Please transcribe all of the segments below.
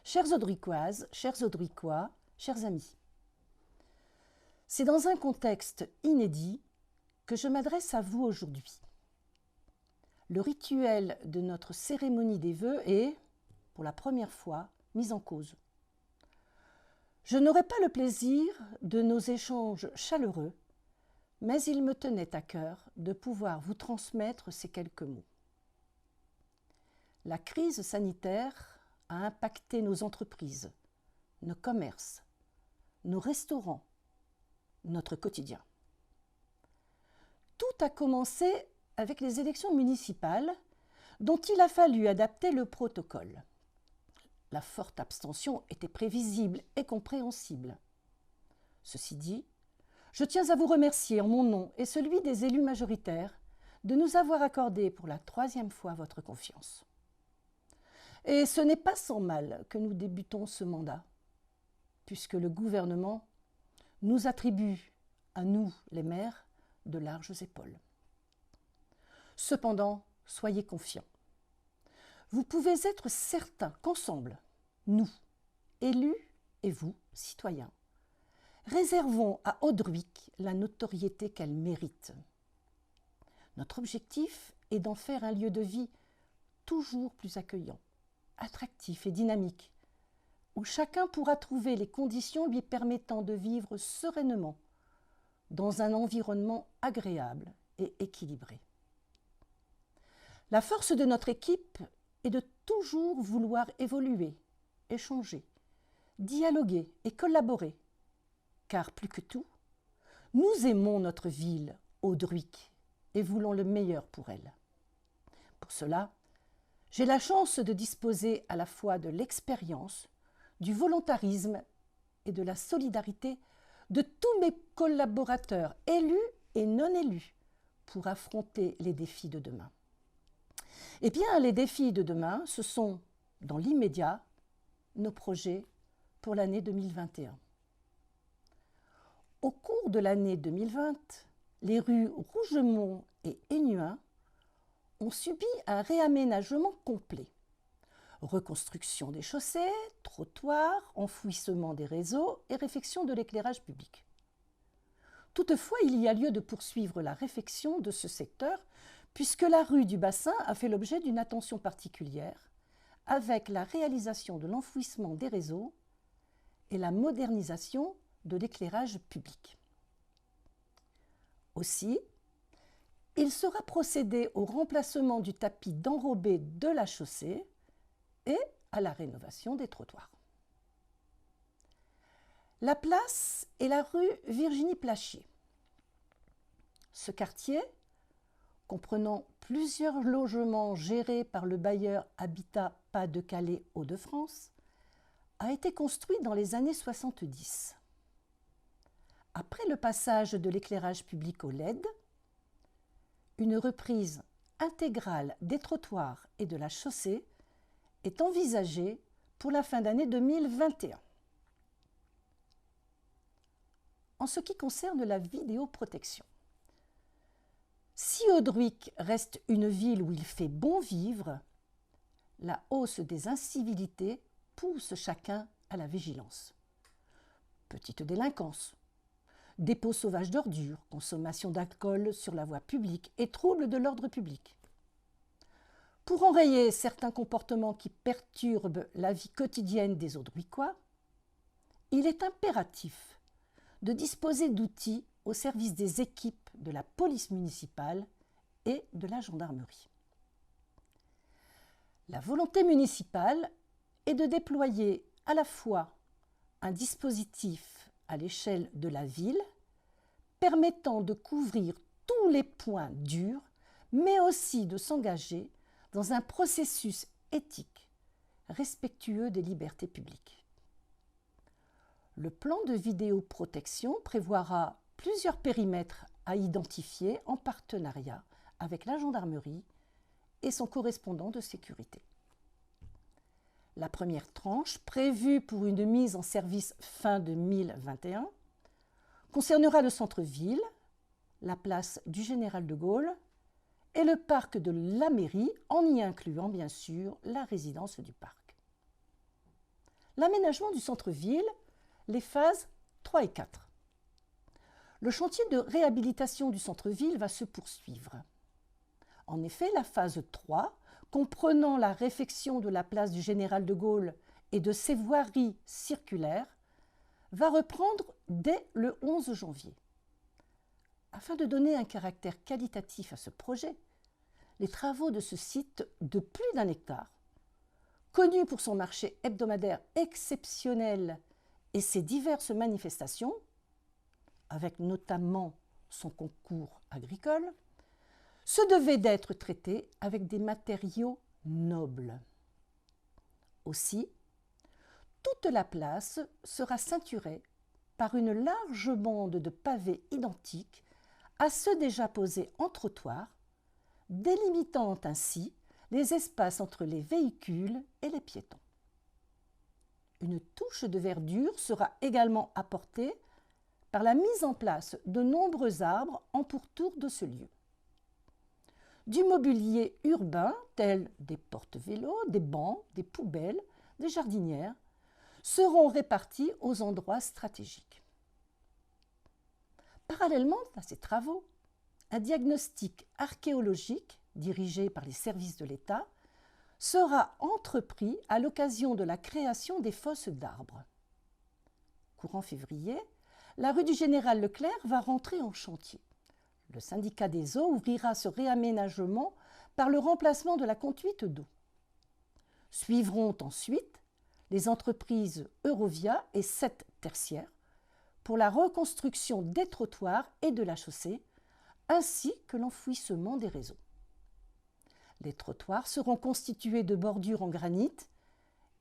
Chères Audricoises, chers Audricois, chers amis, c'est dans un contexte inédit que je m'adresse à vous aujourd'hui. Le rituel de notre cérémonie des vœux est, pour la première fois, mis en cause. Je n'aurai pas le plaisir de nos échanges chaleureux, mais il me tenait à cœur de pouvoir vous transmettre ces quelques mots. La crise sanitaire a impacté nos entreprises, nos commerces, nos restaurants, notre quotidien. Tout a commencé avec les élections municipales dont il a fallu adapter le protocole. La forte abstention était prévisible et compréhensible. Ceci dit, je tiens à vous remercier en mon nom et celui des élus majoritaires de nous avoir accordé pour la 3e fois votre confiance. Et ce n'est pas sans mal que nous débutons ce mandat, puisque le gouvernement nous attribue, à nous les maires, de larges épaules. Cependant, soyez confiants. Vous pouvez être certains qu'ensemble, nous, élus et vous, citoyens, réservons à Audruic la notoriété qu'elle mérite. Notre objectif est d'en faire un lieu de vie toujours plus accueillant, attractif et dynamique, où chacun pourra trouver les conditions lui permettant de vivre sereinement dans un environnement agréable et équilibré. La force de notre équipe est de toujours vouloir évoluer, échanger, dialoguer et collaborer, car plus que tout, nous aimons notre ville, Audruic, et voulons le meilleur pour elle. Pour cela, j'ai la chance de disposer à la fois de l'expérience, du volontarisme et de la solidarité de tous mes collaborateurs, élus et non élus, pour affronter les défis de demain. Eh bien, les défis de demain, ce sont, dans l'immédiat, nos projets pour l'année 2021. Au cours de l'année 2020, les rues Rougemont et Hénuin ont subi un réaménagement complet. Reconstruction des chaussées, trottoirs, enfouissement des réseaux et réfection de l'éclairage public. Toutefois, il y a lieu de poursuivre la réfection de ce secteur puisque la rue du Bassin a fait l'objet d'une attention particulière avec la réalisation de l'enfouissement des réseaux et la modernisation de l'éclairage public. Aussi, il sera procédé au remplacement du tapis d'enrobé de la chaussée et à la rénovation des trottoirs. La place est la rue Virginie-Plachier. Ce quartier, comprenant plusieurs logements gérés par le bailleur Habitat Pas-de-Calais Hauts-de-France, a été construit dans les années 70. Après le passage de l'éclairage public au LED, une reprise intégrale des trottoirs et de la chaussée est envisagée pour la fin d'année 2021. En ce qui concerne la vidéoprotection, si Audruic reste une ville où il fait bon vivre, la hausse des incivilités pousse chacun à la vigilance. Petite délinquance, dépôt sauvage d'ordures, consommation d'alcool sur la voie publique et troubles de l'ordre public. Pour enrayer certains comportements qui perturbent la vie quotidienne des Audruicois, il est impératif de disposer d'outils au service des équipes de la police municipale et de la gendarmerie. La volonté municipale est de déployer à la fois un dispositif à l'échelle de la ville permettant de couvrir tous les points durs, mais aussi de s'engager dans un processus éthique respectueux des libertés publiques. Le plan de vidéoprotection prévoira plusieurs périmètres à identifier en partenariat avec la gendarmerie et son correspondant de sécurité. La première tranche, prévue pour une mise en service fin 2021, concernera le centre-ville, la place du Général de Gaulle et le parc de la mairie, en y incluant bien sûr la résidence du parc. l'aménagement du centre-ville, les phases 3 et 4. Le chantier de réhabilitation du centre-ville va se poursuivre. En effet, la phase 3, comprenant la réfection de la place du Général de Gaulle et de ses voiries circulaires, va reprendre dès le 11 janvier. Afin de donner un caractère qualitatif à ce projet, les travaux de ce site de plus d'1 hectare, connu pour son marché hebdomadaire exceptionnel et ses diverses manifestations, avec notamment son concours agricole, se devait d'être traités avec des matériaux nobles. Aussi, toute la place sera ceinturée par une large bande de pavés identiques à ceux déjà posés en trottoir, délimitant ainsi les espaces entre les véhicules et les piétons. Une touche de verdure sera également apportée par la mise en place de nombreux arbres en pourtour de ce lieu. Du mobilier urbain, tel des porte-vélos, des bancs, des poubelles, des jardinières, seront répartis aux endroits stratégiques. Parallèlement à ces travaux, un diagnostic archéologique, dirigé par les services de l'État, sera entrepris à l'occasion de la création des fosses d'arbres. Courant février, la rue du Général Leclerc va rentrer en chantier. Le syndicat des eaux ouvrira ce réaménagement par le remplacement de la conduite d'eau. Suivront ensuite les entreprises Eurovia et 7 tertiaires pour la reconstruction des trottoirs et de la chaussée, ainsi que l'enfouissement des réseaux. Les trottoirs seront constitués de bordures en granit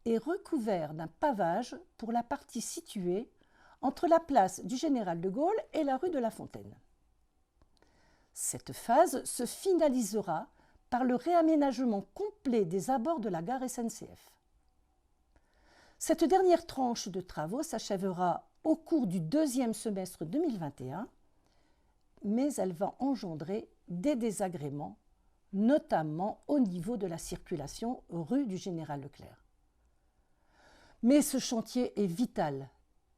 et recouverts d'un pavage pour la partie située entre la place du Général de Gaulle et la rue de la Fontaine. Cette phase se finalisera par le réaménagement complet des abords de la gare SNCF. Cette dernière tranche de travaux s'achèvera au cours du 2e semestre 2021, mais elle va engendrer des désagréments, notamment au niveau de la circulation rue du Général Leclerc. Mais ce chantier est vital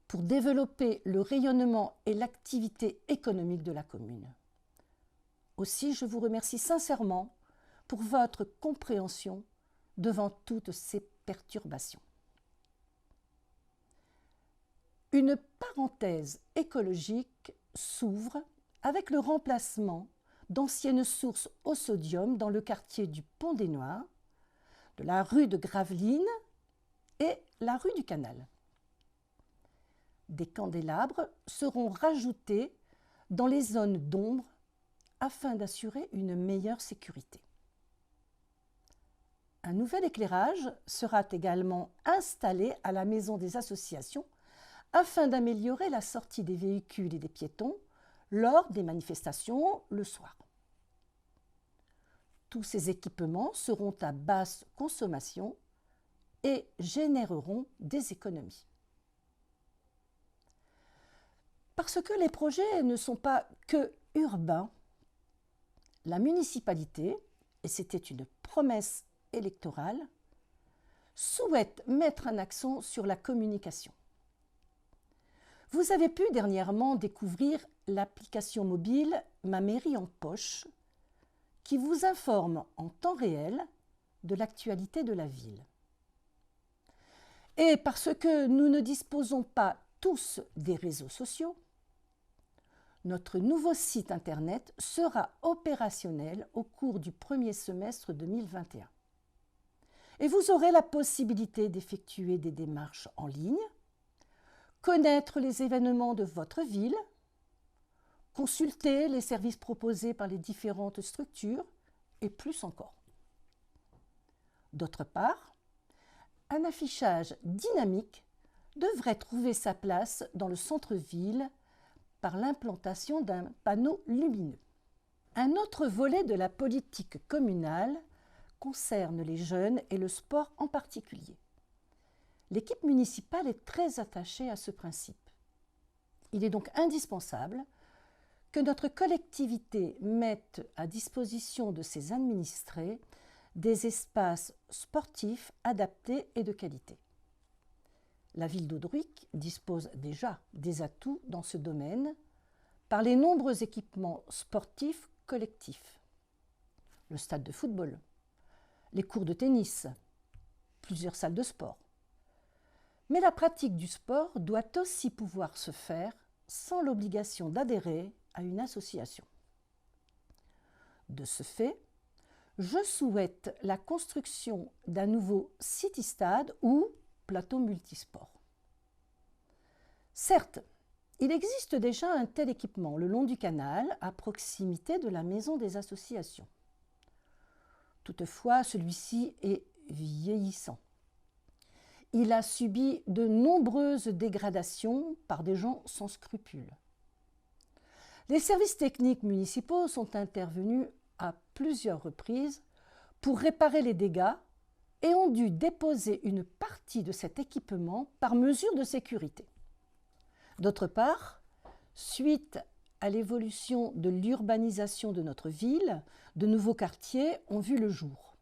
pour développer le rayonnement et l'activité économique de la commune. Aussi, je vous remercie sincèrement pour votre compréhension devant toutes ces perturbations. Une parenthèse écologique s'ouvre avec le remplacement d'anciennes sources au sodium dans le quartier du Pont des Noirs, de la rue de Gravelines et la rue du Canal. Des candélabres seront rajoutés dans les zones d'ombre afin d'assurer une meilleure sécurité. Un nouvel éclairage sera également installé à la maison des associations afin d'améliorer la sortie des véhicules et des piétons lors des manifestations le soir. Tous ces équipements seront à basse consommation et généreront des économies. Parce que les projets ne sont pas que urbains, la municipalité, et c'était une promesse électorale, souhaite mettre un accent sur la communication. Vous avez pu dernièrement découvrir l'application mobile Ma mairie en poche qui vous informe en temps réel de l'actualité de la ville. Et parce que nous ne disposons pas tous des réseaux sociaux, notre nouveau site internet sera opérationnel au cours du 1er semestre 2021. Et vous aurez la possibilité d'effectuer des démarches en ligne, connaître les événements de votre ville, consulter les services proposés par les différentes structures et plus encore. D'autre part, un affichage dynamique devrait trouver sa place dans le centre-ville par l'implantation d'un panneau lumineux. Un autre volet de la politique communale concerne les jeunes et le sport en particulier. L'équipe municipale est très attachée à ce principe. Il est donc indispensable que notre collectivité mette à disposition de ses administrés des espaces sportifs adaptés et de qualité. La ville d'Audruic dispose déjà des atouts dans ce domaine par les nombreux équipements sportifs collectifs. Le stade de football, les cours de tennis, plusieurs salles de sport. Mais la pratique du sport doit aussi pouvoir se faire sans l'obligation d'adhérer à une association. De ce fait, je souhaite la construction d'un nouveau city-stade ou plateau multisport. Certes, il existe déjà un tel équipement le long du canal, à proximité de la maison des associations. Toutefois, celui-ci est vieillissant. Il a subi de nombreuses dégradations par des gens sans scrupules. Les services techniques municipaux sont intervenus à plusieurs reprises pour réparer les dégâts et ont dû déposer une partie de cet équipement par mesure de sécurité. D'autre part, suite à l'évolution de l'urbanisation de notre ville, de nouveaux quartiers ont vu le jour.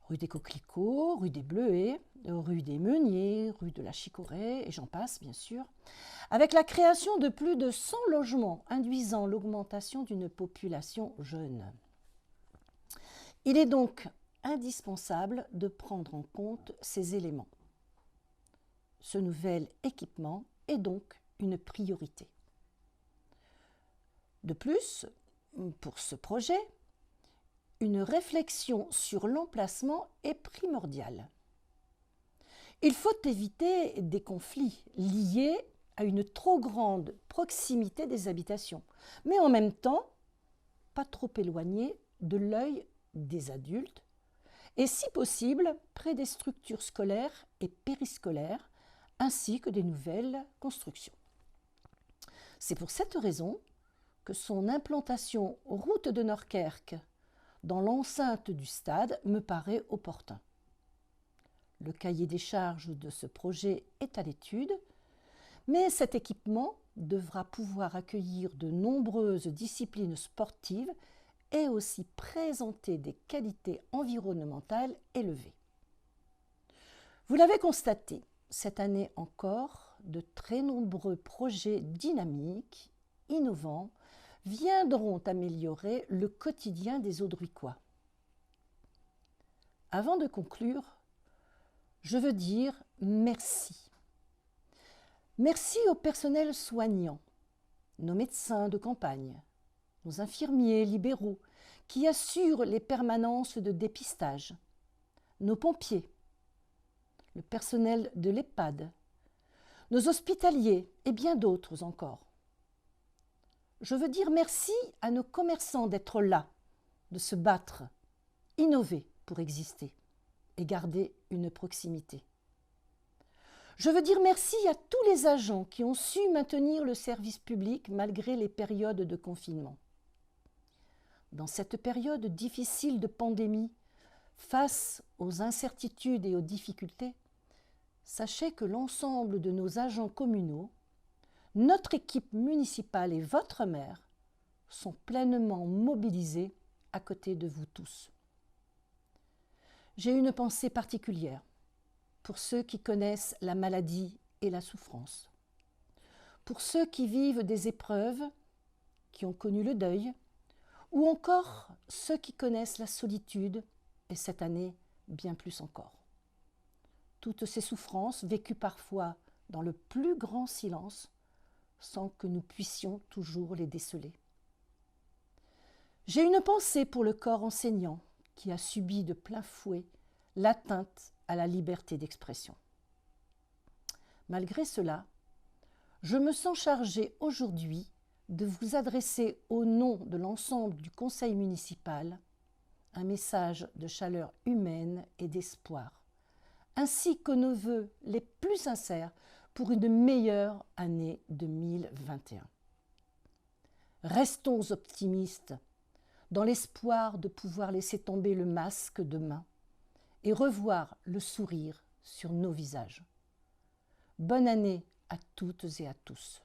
Rue des Coquelicots, rue des Bleuets, rue des Meuniers, rue de la Chicorée, et j'en passe bien sûr, avec la création de plus de 100 logements induisant l'augmentation d'une population jeune. Il est donc indispensable de prendre en compte ces éléments. Ce nouvel équipement est donc une priorité. De plus, pour ce projet, une réflexion sur l'emplacement est primordiale. Il faut éviter des conflits liés à une trop grande proximité des habitations, mais en même temps, pas trop éloigné de l'œil des adultes et, si possible, près des structures scolaires et périscolaires, ainsi que des nouvelles constructions. C'est pour cette raison que son implantation route de Norkerque dans l'enceinte du stade me paraît opportun. Le cahier des charges de ce projet est à l'étude, mais cet équipement devra pouvoir accueillir de nombreuses disciplines sportives et aussi présenter des qualités environnementales élevées. Vous l'avez constaté, cette année encore, de très nombreux projets dynamiques, innovants, viendront améliorer le quotidien des Audruicois. Avant de conclure, je veux dire merci. Merci au personnel soignant, nos médecins de campagne, nos infirmiers libéraux qui assurent les permanences de dépistage, nos pompiers, le personnel de l'EHPAD, nos hospitaliers et bien d'autres encore. Je veux dire merci à nos commerçants d'être là, de se battre, innover pour exister et garder une proximité. Je veux dire merci à tous les agents qui ont su maintenir le service public malgré les périodes de confinement. Dans cette période difficile de pandémie, face aux incertitudes et aux difficultés, sachez que l'ensemble de nos agents communaux, notre équipe municipale et votre maire sont pleinement mobilisés à côté de vous tous. J'ai une pensée particulière pour ceux qui connaissent la maladie et la souffrance, pour ceux qui vivent des épreuves, qui ont connu le deuil, ou encore ceux qui connaissent la solitude, et cette année, bien plus encore. Toutes ces souffrances vécues parfois dans le plus grand silence, sans que nous puissions toujours les déceler. J'ai une pensée pour le corps enseignant qui a subi de plein fouet l'atteinte à la liberté d'expression. Malgré cela, je me sens chargée aujourd'hui de vous adresser au nom de l'ensemble du conseil municipal un message de chaleur humaine et d'espoir, ainsi que nos vœux les plus sincères pour une meilleure année 2021. Restons optimistes dans l'espoir de pouvoir laisser tomber le masque demain et revoir le sourire sur nos visages. Bonne année à toutes et à tous.